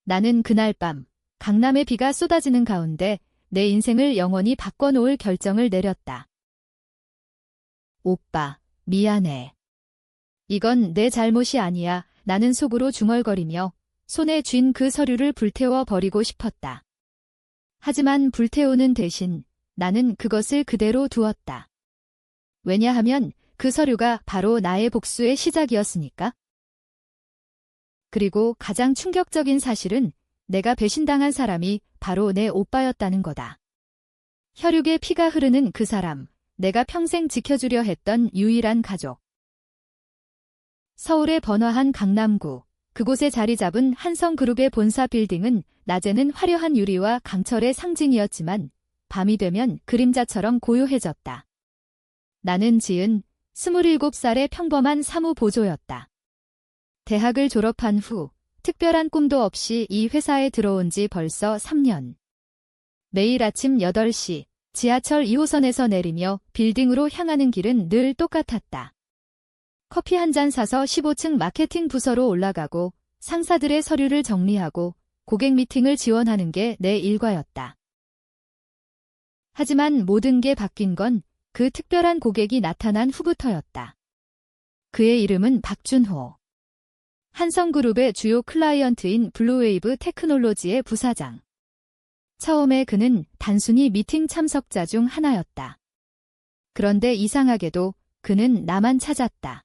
나는 그날 밤 강남의 비가 쏟아지는 가운데 내 인생을 영원히 바꿔놓을 결정을 내렸다. 오빠, 미안해. 이건 내 잘못이 아니야. 나는 속으로 중얼거리며 손에 쥔 그 서류를 불태워 버리고 싶었다. 하지만 불태우는 대신 나는 그것을 그대로 두었다. 왜냐하면 그 서류가 바로 나의 복수의 시작이었으니까. 그리고 가장 충격적인 사실은 내가 배신당한 사람이 바로 내 오빠였다는 거다. 혈육의 피가 흐르는 그 사람, 내가 평생 지켜주려 했던 유일한 가족. 서울의 번화한 강남구, 그곳에 자리 잡은 한성그룹의 본사 빌딩은 낮에는 화려한 유리와 강철의 상징이었지만 밤이 되면 그림자처럼 고요해졌다. 나는 지은 27살의 평범한 사무보조였다. 대학을 졸업한 후 특별한 꿈도 없이 이 회사에 들어온 지 벌써 3년. 매일 아침 8시 지하철 2호선에서 내리며 빌딩으로 향하는 길은 늘 똑같았다. 커피 한 잔 사서 15층 마케팅 부서로 올라가고 상사들의 서류를 정리하고 고객 미팅을 지원하는 게 내 일과였다. 하지만 모든 게 바뀐 건 그 특별한 고객이 나타난 후부터였다. 그의 이름은 박준호. 한성그룹의 주요 클라이언트인 블루웨이브 테크놀로지의 부사장. 처음에 그는 단순히 미팅 참석자 중 하나였다. 그런데 이상하게도 그는 나만 찾았다.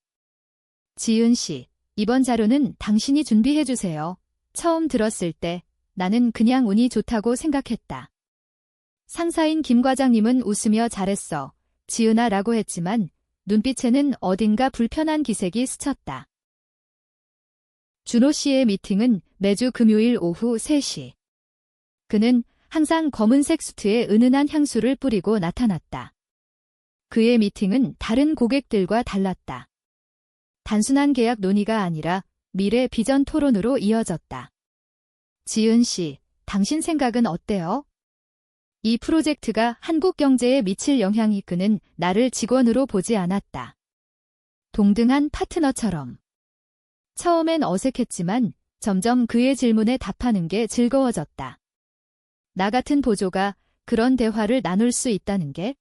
지은 씨, 이번 자료는 당신이 준비해 주세요. 처음 들었을 때 나는 그냥 운이 좋다고 생각했다. 상사인 김 과장님은 웃으며 잘했어. 지은아 라고 했지만 눈빛에는 어딘가 불편한 기색이 스쳤다. 준호 씨의 미팅은 매주 금요일 오후 3시. 그는 항상 검은색 수트에 은은한 향수를 뿌리고 나타났다. 그의 미팅은 다른 고객들과 달랐다. 단순한 계약 논의가 아니라 미래 비전 토론으로 이어졌다. 지은 씨, 당신 생각은 어때요? 이 프로젝트가 한국 경제에 미칠 영향이 그는 나를 직원으로 보지 않았다. 동등한 파트너처럼. 처음엔 어색했지만 점점 그의 질문에 답하는 게 즐거워졌다. 나 같은 보조가 그런 대화를 나눌 수 있다는 게.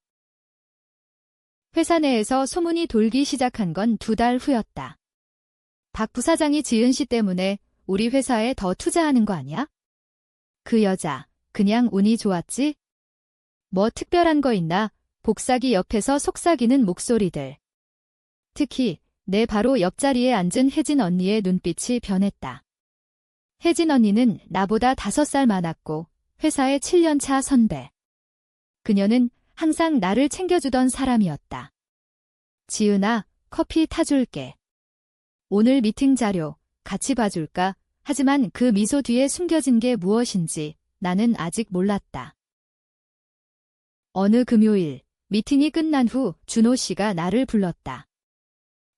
회사 내에서 소문이 돌기 시작한 건 2달 후였다. 박 부사장이 지은 씨 때문에 우리 회사에 더 투자하는 거 아니야? 그 여자, 그냥 운이 좋았지? 뭐 특별한 거 있나? 복사기 옆에서 속삭이는 목소리들. 특히 내 바로 옆자리에 앉은 혜진 언니의 눈빛이 변했다. 혜진 언니는 나보다 5살 많았고 회사의 7년차 선배. 그녀는 항상 나를 챙겨주던 사람이었다. 지은아, 커피 타줄게. 오늘 미팅 자료 같이 봐줄까? 하지만 그 미소 뒤에 숨겨진 게 무엇인지 나는 아직 몰랐다. 어느 금요일, 미팅이 끝난 후 준호 씨가 나를 불렀다.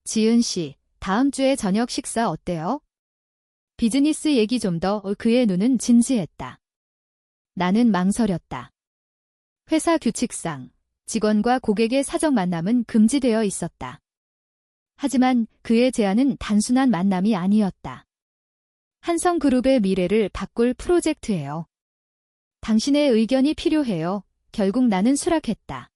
지은 씨, 다음 주에 저녁 식사 어때요? 비즈니스 얘기 좀 더. 그의 눈은 진지했다. 나는 망설였다. 회사 규칙상 직원과 고객의 사적 만남은 금지되어 있었다. 하지만 그의 제안은 단순한 만남이 아니었다. 한성그룹의 미래를 바꿀 프로젝트예요. 당신의 의견이 필요해요. 결국 나는 수락했다.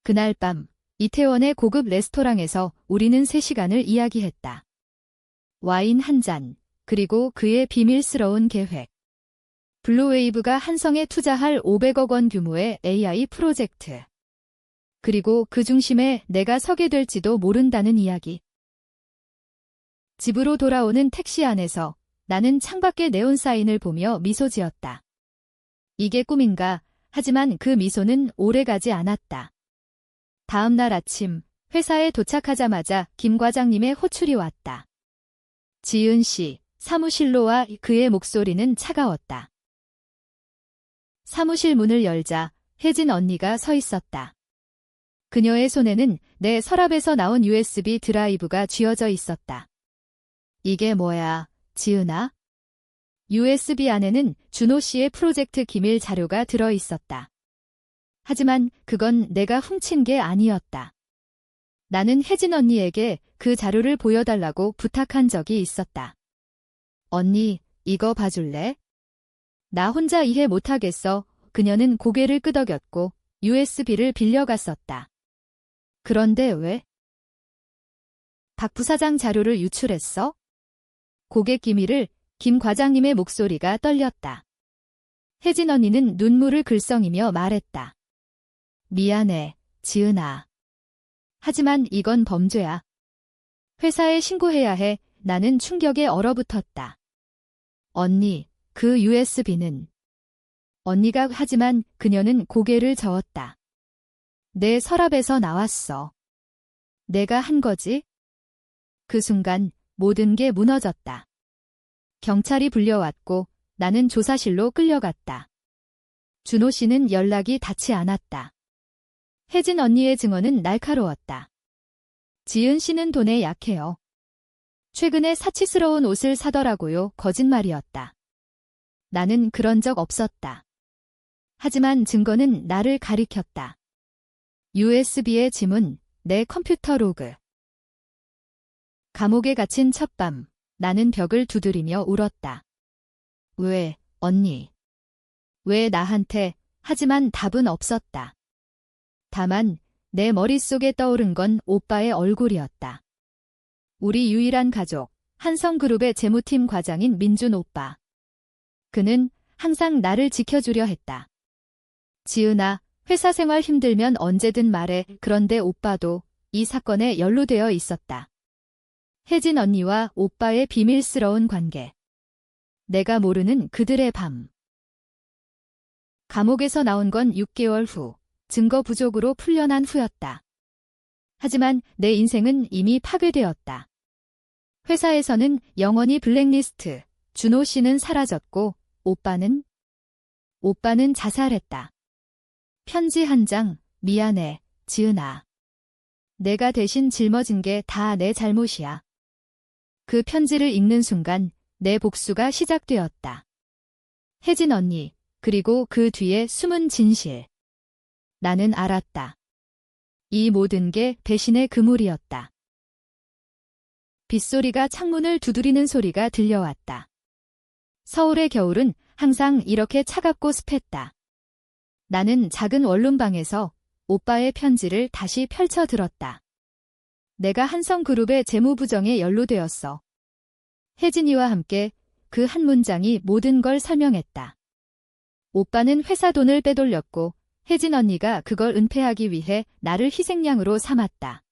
그날 밤 이태원의 고급 레스토랑에서 우리는 3시간을 이야기했다. 와인 한 잔, 그리고 그의 비밀스러운 계획. 블루웨이브가 한성에 투자할 500억 원 규모의 AI 프로젝트. 그리고 그 중심에 내가 서게 될지도 모른다는 이야기. 집으로 돌아오는 택시 안에서 나는 창밖의 네온사인을 보며 미소 지었다. 이게 꿈인가? 하지만 그 미소는 오래가지 않았다. 다음 날 아침 회사에 도착하자마자 김 과장님의 호출이 왔다. 지은 씨, 사무실로 와. 그의 목소리는 차가웠다. 사무실 문을 열자 혜진 언니가 서 있었다. 그녀의 손에는 내 서랍에서 나온 USB 드라이브가 쥐어져 있었다. 이게 뭐야, 지은아? USB 안에는 준호 씨의 프로젝트 기밀 자료가 들어 있었다. 하지만 그건 내가 훔친 게 아니었다. 나는 혜진 언니에게 그 자료를 보여달라고 부탁한 적이 있었다. 언니, 이거 봐줄래? 나 혼자 이해 못하겠어. 그녀는 고개를 끄덕였고 USB를 빌려갔었다. 그런데 왜? 박 부사장 자료를 유출했어? 고객 기밀을. 김 과장님의 목소리가 떨렸다. 혜진 언니는 눈물을 글썽이며 말했다. 미안해, 지은아. 하지만 이건 범죄야. 회사에 신고해야 해. 나는 충격에 얼어붙었다. 언니, 그 USB는. 언니가 하지만 그녀는 고개를 저었다. 내 서랍에서 나왔어. 내가 한 거지? 그 순간 모든 게 무너졌다. 경찰이 불려왔고 나는 조사실로 끌려갔다. 준호 씨는 연락이 닿지 않았다. 혜진 언니의 증언은 날카로웠다. 지은 씨는 돈에 약해요. 최근에 사치스러운 옷을 사더라고요. 거짓말이었다. 나는 그런 적 없었다. 하지만 증거는 나를 가리켰다. USB의 지문, 내 컴퓨터 로그. 감옥에 갇힌 첫밤, 나는 벽을 두드리며 울었다. 왜, 언니? 왜 나한테? 하지만 답은 없었다. 다만 내 머릿속에 떠오른 건 오빠의 얼굴이었다. 우리 유일한 가족, 한성그룹의 재무팀 과장인 민준 오빠. 그는 항상 나를 지켜주려 했다. 지은아, 회사 생활 힘들면 언제든 말해. 그런데 오빠도 이 사건에 연루되어 있었다. 혜진 언니와 오빠의 비밀스러운 관계. 내가 모르는 그들의 밤. 감옥에서 나온 건 6개월 후, 증거 부족으로 풀려난 후였다. 하지만 내 인생은 이미 파괴되었다. 회사에서는 영원히 블랙리스트, 준호 씨는 사라졌고, 오빠는 자살했다. 편지 한 장, 미안해, 지은아. 내가 대신 짊어진 게 다 내 잘못이야. 그 편지를 읽는 순간 내 복수가 시작되었다. 혜진 언니, 그리고 그 뒤에 숨은 진실. 나는 알았다. 이 모든 게 배신의 그물이었다. 빗소리가 창문을 두드리는 소리가 들려왔다. 서울의 겨울은 항상 이렇게 차갑고 습했다. 나는 작은 원룸방에서 오빠의 편지를 다시 펼쳐 들었다. 내가 한성그룹의 재무부정에 연루되었어. 혜진이와 함께 그 한 문장이 모든 걸 설명했다. 오빠는 회사 돈을 빼돌렸고 혜진 언니가 그걸 은폐하기 위해 나를 희생양으로 삼았다.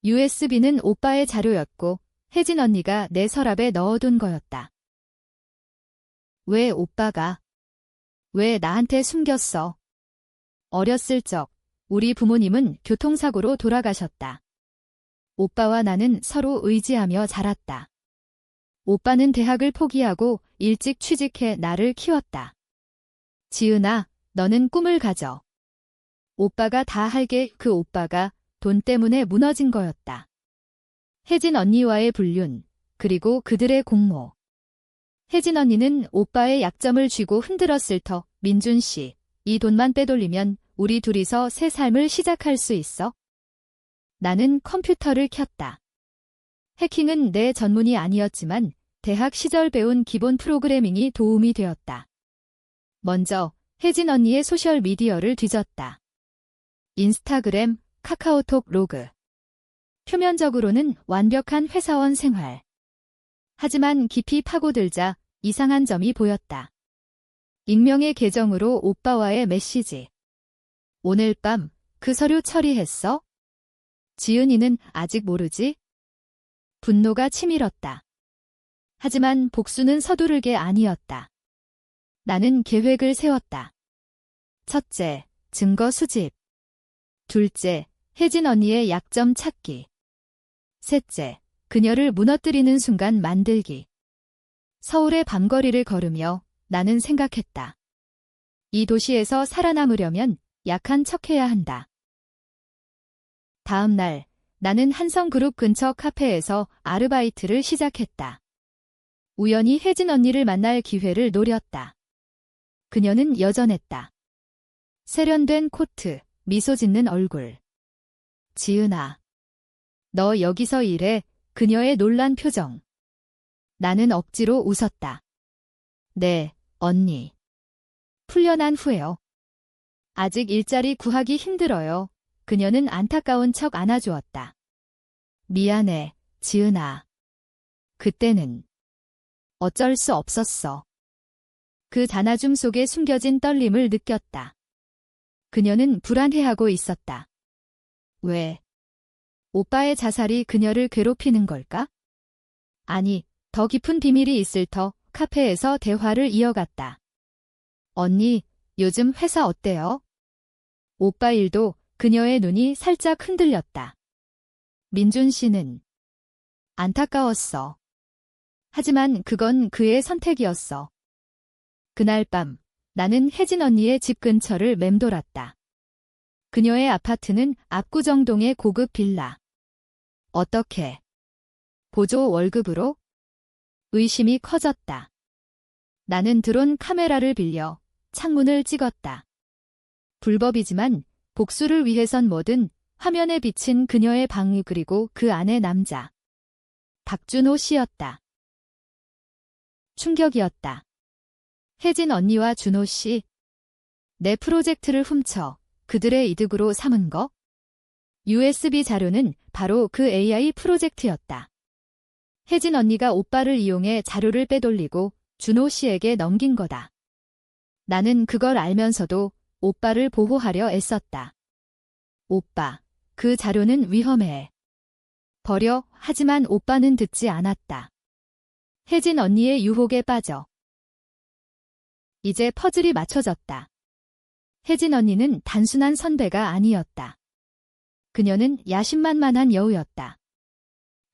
USB는 오빠의 자료였고 혜진 언니가 내 서랍에 넣어둔 거였다. 왜 오빠가? 왜 나한테 숨겼어? 어렸을 적 우리 부모님은 교통사고로 돌아가셨다. 오빠와 나는 서로 의지하며 자랐다. 오빠는 대학을 포기하고 일찍 취직해 나를 키웠다. 지은아, 너는 꿈을 가져. 오빠가 다 할게. 그 오빠가 돈 때문에 무너진 거였다. 혜진 언니와의 불륜, 그리고 그들의 공모. 혜진 언니는 오빠의 약점을 쥐고 흔들었을 터. 민준 씨, 이 돈만 빼돌리면 우리 둘이서 새 삶을 시작할 수 있어? 나는 컴퓨터를 켰다. 해킹은 내 전문이 아니었지만 대학 시절 배운 기본 프로그래밍이 도움이 되었다. 먼저 혜진 언니의 소셜미디어를 뒤졌다. 인스타그램, 카카오톡 로그. 표면적으로는 완벽한 회사원 생활. 하지만 깊이 파고들자 이상한 점이 보였다. 익명의 계정으로 오빠와의 메시지. 오늘 밤 그 서류 처리했어? 지은이는 아직 모르지? 분노가 치밀었다. 하지만 복수는 서두를 게 아니었다. 나는 계획을 세웠다. 첫째, 증거 수집. 둘째, 혜진 언니의 약점 찾기. 셋째, 그녀를 무너뜨리는 순간 만들기. 서울의 밤거리를 걸으며 나는 생각했다. 이 도시에서 살아남으려면 약한 척해야 한다. 다음 날, 나는 한성그룹 근처 카페에서 아르바이트를 시작했다. 우연히 혜진 언니를 만날 기회를 노렸다. 그녀는 여전했다. 세련된 코트, 미소 짓는 얼굴. 지은아, 너 여기서 일해. 그녀의 놀란 표정. 나는 억지로 웃었다. 네, 언니. 풀려난 후에요. 아직 일자리 구하기 힘들어요. 그녀는 안타까운 척 안아주었다. 미안해, 지은아. 그때는 어쩔 수 없었어. 그 잔아줌 속에 숨겨진 떨림을 느꼈다. 그녀는 불안해하고 있었다. 왜? 오빠의 자살이 그녀를 괴롭히는 걸까? 아니, 더 깊은 비밀이 있을 터 카페에서 대화를 이어갔다. 언니, 요즘 회사 어때요? 오빠 일도 그녀의 눈이 살짝 흔들렸다. 민준 씨는 안타까웠어. 하지만 그건 그의 선택이었어. 그날 밤 나는 혜진 언니의 집 근처를 맴돌았다. 그녀의 아파트는 압구정동의 고급 빌라. 어떻게? 보조 월급으로? 의심이 커졌다. 나는 드론 카메라를 빌려 창문을 찍었다. 불법이지만 복수를 위해선 뭐든 화면에 비친 그녀의 방 그리고 그 안의 남자. 박준호 씨였다. 충격이었다. 혜진 언니와 준호 씨. 내 프로젝트를 훔쳐 그들의 이득으로 삼은 거? USB 자료는 바로 그 AI 프로젝트였다. 혜진 언니가 오빠를 이용해 자료를 빼돌리고 준호 씨에게 넘긴 거다. 나는 그걸 알면서도 오빠를 보호하려 애썼다. 오빠, 그 자료는 위험해. 버려. 하지만 오빠는 듣지 않았다. 혜진 언니의 유혹에 빠져. 이제 퍼즐이 맞춰졌다. 혜진 언니는 단순한 선배가 아니었다. 그녀는 야심만만한 여우였다.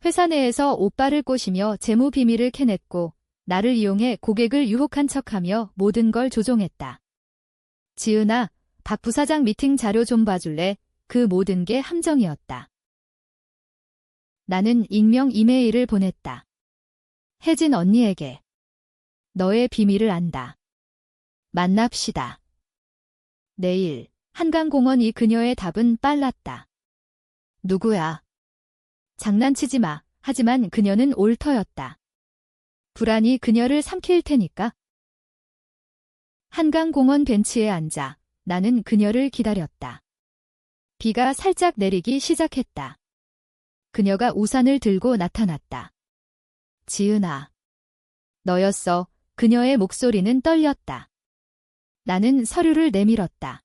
회사 내에서 오빠를 꼬시며 재무 비밀을 캐냈고 나를 이용해 고객을 유혹한 척하며 모든 걸 조종했다. 지은아, 박 부사장 미팅 자료 좀 봐줄래? 그 모든 게 함정이었다. 나는 익명 이메일을 보냈다. 혜진 언니에게. 너의 비밀을 안다. 만납시다. 내일. 한강공원. 그녀의 답은 빨랐다. 누구야? 장난치지 마. 하지만 그녀는 올 터였다. 불안이 그녀를 삼킬 테니까. 한강공원 벤치에 앉아 나는 그녀를 기다렸다. 비가 살짝 내리기 시작했다. 그녀가 우산을 들고 나타났다. 지은아. 너였어. 그녀의 목소리는 떨렸다. 나는 서류를 내밀었다.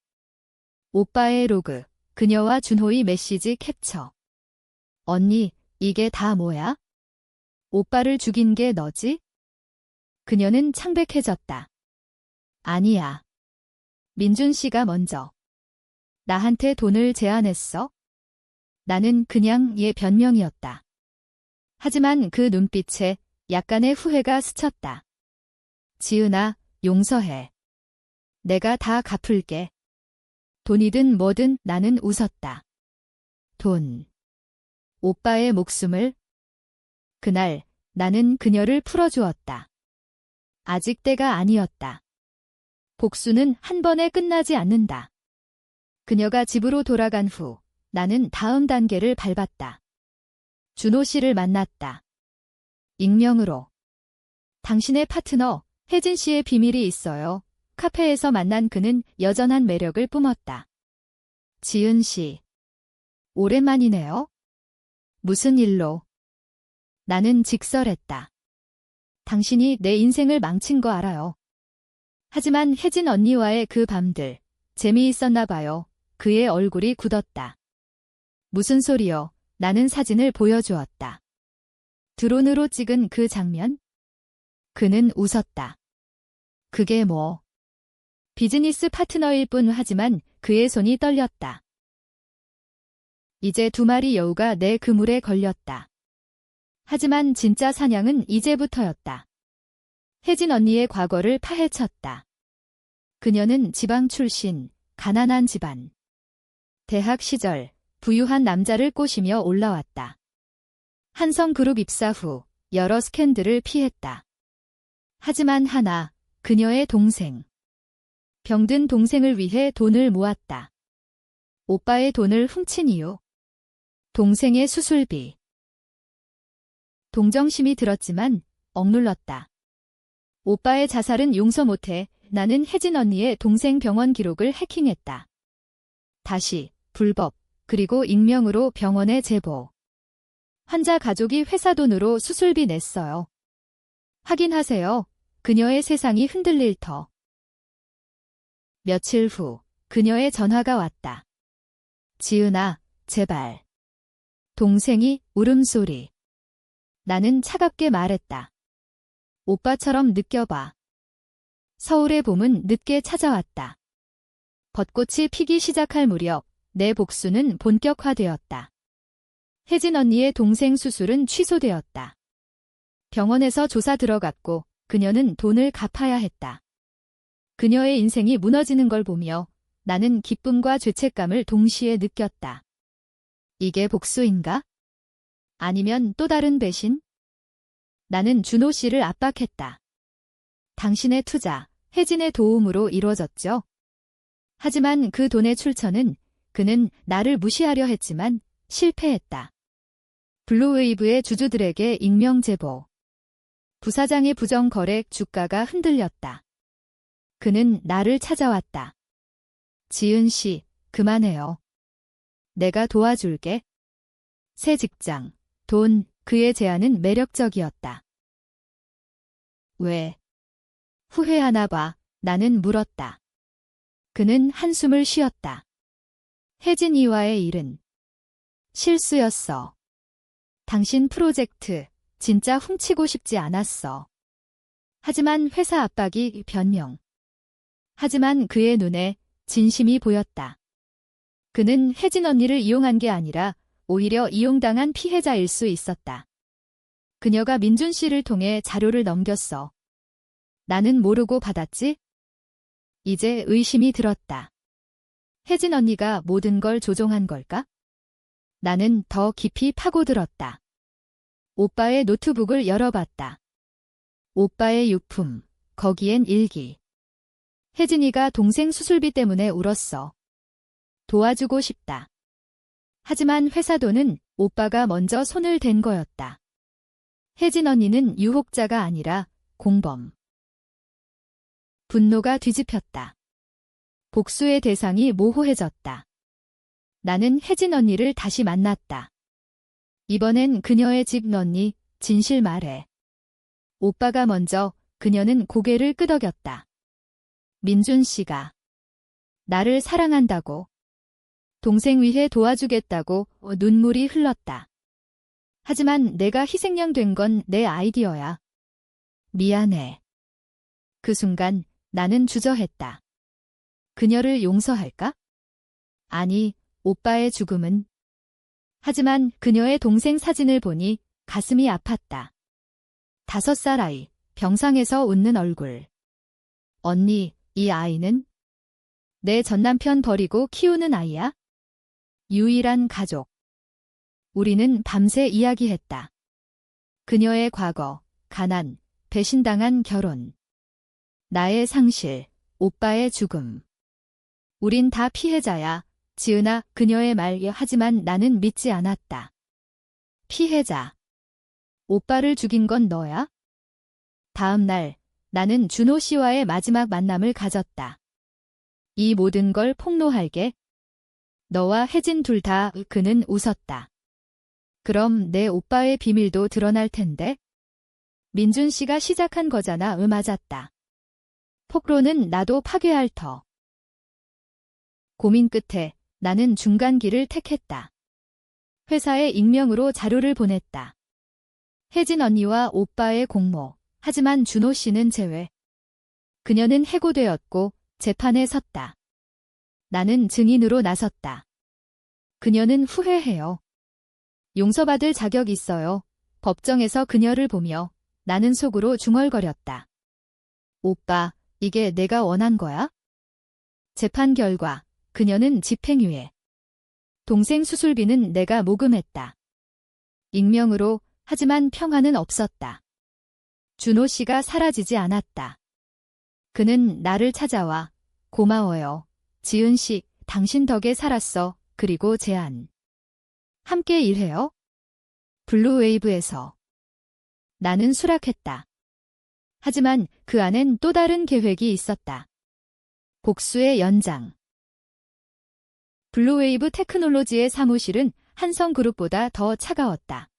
오빠의 로그, 그녀와 준호의 메시지 캡처. 언니, 이게 다 뭐야? 오빠를 죽인 게 너지? 그녀는 창백해졌다. 아니야. 민준 씨가 먼저. 나한테 돈을 제안했어? 나는 그냥 얘 변명이었다. 하지만 그 눈빛에 약간의 후회가 스쳤다. 지은아, 용서해. 내가 다 갚을게. 돈이든 뭐든. 나는 웃었다. 돈. 오빠의 목숨을. 그날 나는 그녀를 풀어주었다. 아직 때가 아니었다. 복수는 한 번에 끝나지 않는다. 그녀가 집으로 돌아간 후 나는 다음 단계를 밟았다. 준호 씨를 만났다. 익명으로. 당신의 파트너 혜진 씨의 비밀이 있어요. 카페에서 만난 그는 여전한 매력을 뿜었다. 지은 씨. 오랜만이네요. 무슨 일로? 나는 직설했다. 당신이 내 인생을 망친 거 알아요. 하지만 혜진 언니와의 그 밤들, 재미있었나 봐요. 그의 얼굴이 굳었다. 무슨 소리요? 나는 사진을 보여주었다. 드론으로 찍은 그 장면? 그는 웃었다. 그게 뭐? 비즈니스 파트너일 뿐. 하지만 그의 손이 떨렸다. 이제 2마리 여우가 내 그물에 걸렸다. 하지만 진짜 사냥은 이제부터였다. 혜진 언니의 과거를 파헤쳤다. 그녀는 지방 출신, 가난한 집안. 대학 시절 부유한 남자를 꼬시며 올라왔다. 한성그룹 입사 후 여러 스캔들을 피했다. 하지만 하나, 그녀의 동생. 병든 동생을 위해 돈을 모았다. 오빠의 돈을 훔친 이유. 동생의 수술비. 동정심이 들었지만 억눌렀다. 오빠의 자살은 용서 못해. 나는 혜진 언니의 동생 병원 기록을 해킹했다. 다시, 불법, 그리고 익명으로 병원에 제보. 환자 가족이 회사 돈으로 수술비 냈어요. 확인하세요. 그녀의 세상이 흔들릴 터. 며칠 후, 그녀의 전화가 왔다. 지은아, 제발. 동생이 울음소리. 나는 차갑게 말했다. 오빠처럼 느껴봐. 서울의 봄은 늦게 찾아왔다. 벚꽃이 피기 시작할 무렵 내 복수는 본격화되었다. 혜진 언니의 동생 수술은 취소되었다. 병원에서 조사 들어갔고 그녀는 돈을 갚아야 했다. 그녀의 인생이 무너지는 걸 보며 나는 기쁨과 죄책감을 동시에 느꼈다. 이게 복수인가? 아니면 또 다른 배신? 나는 준호 씨를 압박했다. 당신의 투자, 혜진의 도움으로 이루어졌죠. 하지만 그 돈의 출처는 그는 나를 무시하려 했지만 실패했다. 블루웨이브의 주주들에게 익명 제보. 부사장의 부정거래 주가가 흔들렸다. 그는 나를 찾아왔다. 지은 씨, 그만해요. 내가 도와줄게. 새 직장, 돈, 그의 제안은 매력적이었다. 왜? 후회하나 봐. 나는 물었다. 그는 한숨을 쉬었다. 혜진이와의 일은 실수였어. 당신 프로젝트 진짜 훔치고 싶지 않았어. 하지만 회사 압박이 변명. 하지만 그의 눈에 진심이 보였다. 그는 혜진 언니를 이용한 게 아니라 오히려 이용당한 피해자일 수 있었다. 그녀가 민준 씨를 통해 자료를 넘겼어. 나는 모르고 받았지? 이제 의심이 들었다. 혜진 언니가 모든 걸 조종한 걸까? 나는 더 깊이 파고들었다. 오빠의 노트북을 열어봤다. 오빠의 유품, 거기엔 일기. 혜진이가 동생 수술비 때문에 울었어. 도와주고 싶다. 하지만 회사 돈은 오빠가 먼저 손을 댄 거였다. 혜진 언니는 유혹자가 아니라 공범. 분노가 뒤집혔다. 복수의 대상이 모호해졌다. 나는 혜진 언니를 다시 만났다. 이번엔 그녀의 집 언니, 진실 말해. 오빠가 먼저 그녀는 고개를 끄덕였다. 민준 씨가 나를 사랑한다고. 동생 위해 도와주겠다고 눈물이 흘렀다. 하지만 내가 희생양 된 건 내 아이디어야. 미안해. 그 순간 나는 주저했다. 그녀를 용서할까? 아니, 오빠의 죽음은. 하지만 그녀의 동생 사진을 보니 가슴이 아팠다. 5살 아이, 병상에서 웃는 얼굴. 언니, 이 아이는? 내 전남편 버리고 키우는 아이야? 유일한 가족. 우리는 밤새 이야기했다. 그녀의 과거, 가난, 배신당한 결혼. 나의 상실, 오빠의 죽음. 우린 다 피해자야. 지은아, 그녀의 말 하지만 나는 믿지 않았다. 피해자. 오빠를 죽인 건 너야? 다음 날, 나는 준호 씨와의 마지막 만남을 가졌다. 이 모든 걸 폭로할게. 너와 혜진 둘 다. 그는 웃었다. 그럼 내 오빠의 비밀도 드러날 텐데? 민준 씨가 시작한 거잖아. 맞았다. 폭로는 나도 파괴할 터. 고민 끝에 나는 중간길을 택했다. 회사에 익명으로 자료를 보냈다. 혜진 언니와 오빠의 공모, 하지만 준호 씨는 제외. 그녀는 해고되었고 재판에 섰다. 나는 증인으로 나섰다. 그녀는 후회해요. 용서받을 자격 있어요. 법정에서 그녀를 보며 나는 속으로 중얼거렸다. 오빠, 이게 내가 원한 거야? 재판 결과 그녀는 집행유예. 동생 수술비는 내가 모금했다. 익명으로. 하지만 평화는 없었다. 준호 씨가 사라지지 않았다. 그는 나를 찾아와 고마워요. 지은 씨, 당신 덕에 살았어. 그리고 제안. 함께 일해요? 블루웨이브에서. 나는 수락했다. 하지만 그 안엔 또 다른 계획이 있었다. 복수의 연장. 블루웨이브 테크놀로지의 사무실은 한성그룹보다 더 차가웠다.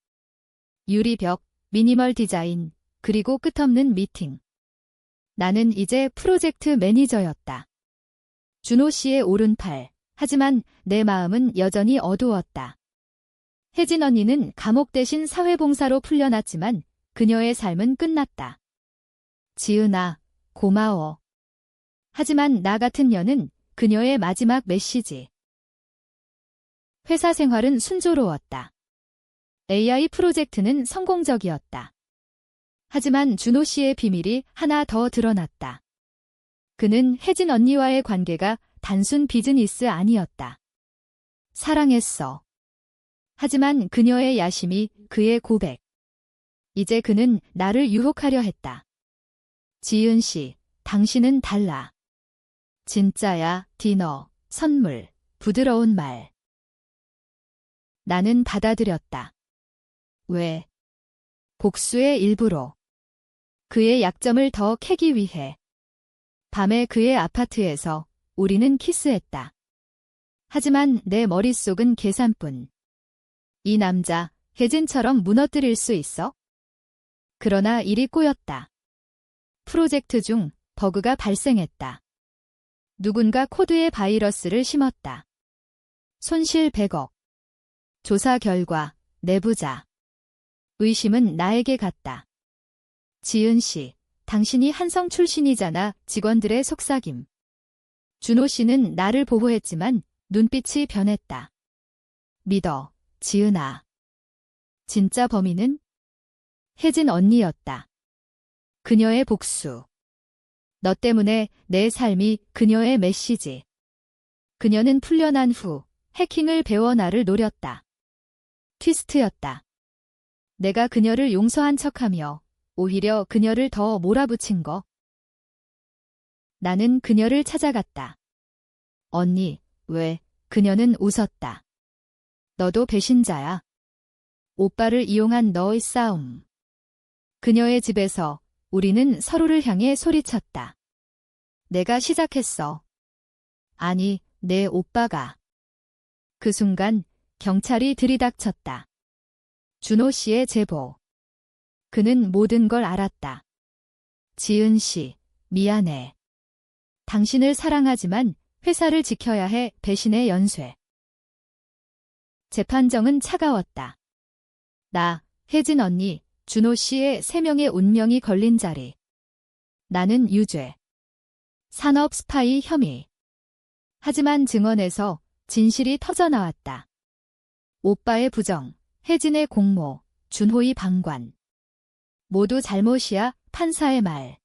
유리벽, 미니멀 디자인, 그리고 끝없는 미팅. 나는 이제 프로젝트 매니저였다. 준호 씨의 오른팔. 하지만 내 마음은 여전히 어두웠다. 혜진 언니는 감옥 대신 사회봉사로 풀려났지만 그녀의 삶은 끝났다. 지은아, 고마워. 하지만 나 같은 년은 그녀의 마지막 메시지. 회사 생활은 순조로웠다. AI 프로젝트는 성공적이었다. 하지만 준호 씨의 비밀이 하나 더 드러났다. 그는 혜진 언니와의 관계가 단순 비즈니스 아니었다. 사랑했어. 하지만 그녀의 야심이 그의 고백. 이제 그는 나를 유혹하려 했다. 지은 씨, 당신은 달라. 진짜야, 디너, 선물, 부드러운 말. 나는 받아들였다. 왜? 복수의 일부로. 그의 약점을 더 캐기 위해. 밤에 그의 아파트에서 우리는 키스했다. 하지만 내 머릿속은 계산뿐. 이 남자, 혜진처럼 무너뜨릴 수 있어? 그러나 일이 꼬였다. 프로젝트 중 버그가 발생했다. 누군가 코드에 바이러스를 심었다. 손실 100억. 조사 결과, 내부자. 의심은 나에게 갔다. 지은 씨, 당신이 한성 출신이잖아. 직원들의 속삭임. 준호 씨는 나를 보호했지만 눈빛이 변했다. 믿어, 지은아. 진짜 범인은? 혜진 언니였다. 그녀의 복수. 너 때문에 내 삶이 그녀의 메시지. 그녀는 풀려난 후 해킹을 배워 나를 노렸다. 트위스트였다. 내가 그녀를 용서한 척하며 오히려 그녀를 더 몰아붙인 거. 나는 그녀를 찾아갔다. 언니, 왜? 그녀는 웃었다. 너도 배신자야. 오빠를 이용한 너의 싸움. 그녀의 집에서 우리는 서로를 향해 소리쳤다. 내가 시작했어. 아니, 내 오빠가. 그 순간 경찰이 들이닥쳤다. 준호 씨의 제보. 그는 모든 걸 알았다. 지은 씨, 미안해. 당신을 사랑하지만 회사를 지켜야 해. 배신의 연쇄. 재판정은 차가웠다. 나, 혜진 언니, 준호 씨의 3명의 운명이 걸린 자리. 나는 유죄. 산업 스파이 혐의. 하지만 증언에서 진실이 터져나왔다. 오빠의 부정, 혜진의 공모, 준호의 방관. 모두 잘못이야. 판사의 말.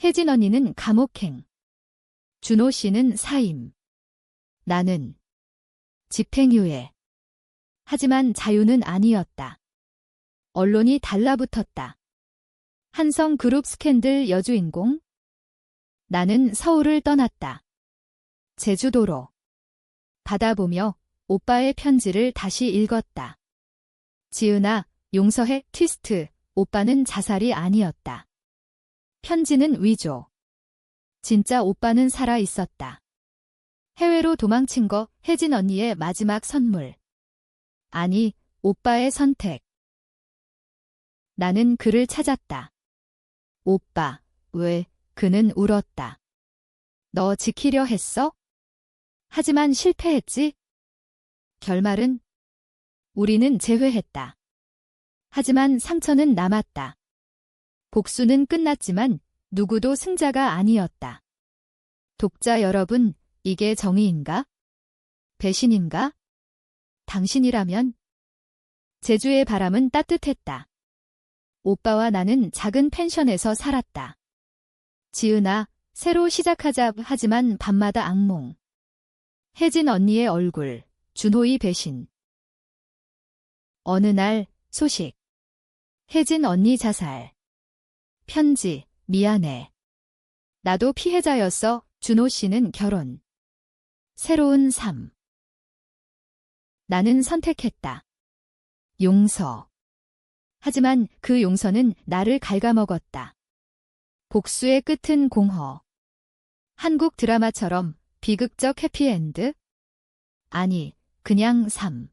혜진 언니는 감옥행. 준호 씨는 사임. 나는 집행유예. 하지만 자유는 아니었다. 언론이 달라붙었다. 한성그룹 스캔들 여주인공? 나는 서울을 떠났다. 제주도로. 바다 보며 오빠의 편지를 다시 읽었다. 지은아, 용서해. 트위스트. 오빠는 자살이 아니었다. 편지는 위조. 진짜 오빠는 살아 있었다. 해외로 도망친 거 혜진 언니의 마지막 선물. 아니, 오빠의 선택. 나는 그를 찾았다. 오빠, 왜? 그는 울었다. 너 지키려 했어? 하지만 실패했지? 결말은? 우리는 재회했다. 하지만 상처는 남았다. 복수는 끝났지만 누구도 승자가 아니었다. 독자 여러분, 이게 정의인가? 배신인가? 당신이라면? 제주의 바람은 따뜻했다. 오빠와 나는 작은 펜션에서 살았다. 지은아, 새로 시작하자. 하지만 밤마다 악몽. 혜진 언니의 얼굴, 준호의 배신. 어느 날 소식. 혜진 언니 자살. 편지, 미안해. 나도 피해자였어. 준호 씨는 결혼. 새로운 삶. 나는 선택했다. 용서. 하지만 그 용서는 나를 갉아먹었다. 복수의 끝은 공허. 한국 드라마처럼 비극적 해피엔드? 아니, 그냥 삶.